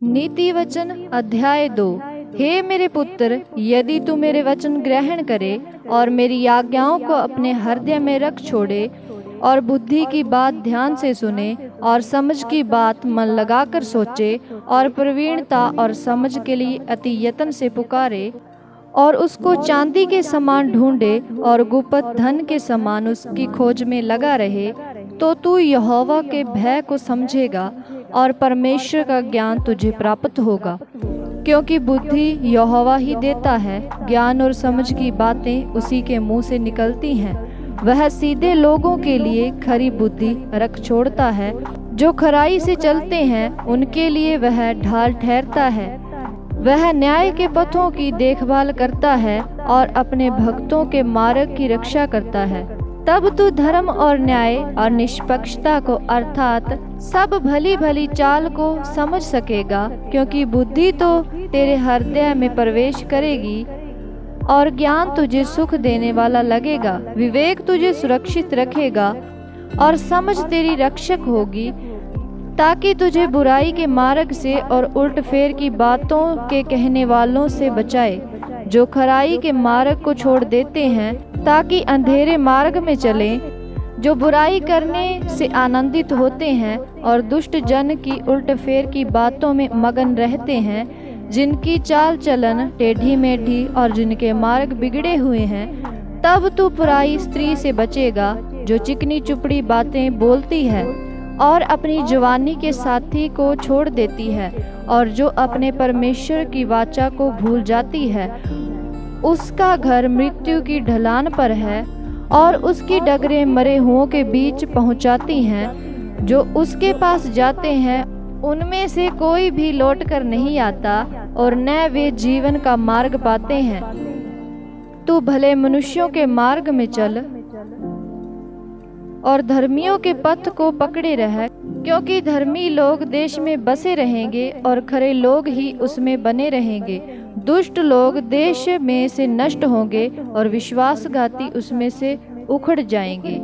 नीति वचन अध्याय 2। हे मेरे पुत्र, यदि तू मेरे वचन ग्रहण करे और मेरी आज्ञाओं को अपने हृदय में रख छोड़े और बुद्धि की बात ध्यान से सुने और समझ की बात मन लगाकर सोचे और प्रवीणता और समझ के लिए अति यत्न से पुकारे और उसको चांदी के समान ढूंढे और गुप्त धन के समान उसकी खोज में लगा रहे, तो तू यहोवा के भय को समझेगा और परमेश्वर का ज्ञान तुझे प्राप्त होगा। क्योंकि बुद्धि यहोवा ही देता है, ज्ञान और समझ की बातें उसी के मुंह से निकलती हैं। वह सीधे लोगों के लिए खरी बुद्धि रख छोड़ता है, जो खराई से चलते हैं उनके लिए वह ढाल ठहरता है। वह न्याय के पथों की देखभाल करता है और अपने भक्तों के मार्ग की रक्षा करता है। तब तू धर्म और न्याय और निष्पक्षता को अर्थात सब भली भली चाल को समझ सकेगा, क्योंकि बुद्धि तो तेरे हृदय में प्रवेश करेगी और ज्ञान तुझे सुख देने वाला लगेगा। विवेक तुझे सुरक्षित रखेगा और समझ तेरी रक्षक होगी, ताकि तुझे बुराई के मार्ग से और उल्टफेर की बातों के कहने वालों से बचाए, जो खराई के मार्ग को छोड़ देते हैं ताकि अंधेरे मार्ग में चलें, जो बुराई करने से आनंदित होते हैं और दुष्ट जन की उल्टफेर की बातों में मगन रहते हैं, जिनकी चाल चलन टेढ़ी मेढ़ी और जिनके मार्ग बिगड़े हुए हैं। तब तू बुराई स्त्री से बचेगा, जो चिकनी चुपड़ी बातें बोलती है और अपनी जवानी के साथी को छोड़ देती है, और जो अपने परमेश्वर की वाचा को भूल जाती है। उसका घर मृत्यु की ढलान पर है और उसकी डगरें मरे हुओं के बीच पहुंचाती हैं। जो उसके पास जाते हैं उनमें से कोई भी लौट कर नहीं आता, और न वे जीवन का मार्ग पाते हैं। तू भले मनुष्यों के मार्ग में चल और धर्मियों के पथ को पकड़े रह, क्योंकि धर्मी लोग देश में बसे रहेंगे और खरे लोग ही उसमें बने रहेंगे। दुष्ट लोग देश में से नष्ट होंगे और विश्वासघाती उसमें से उखड़ जाएंगे।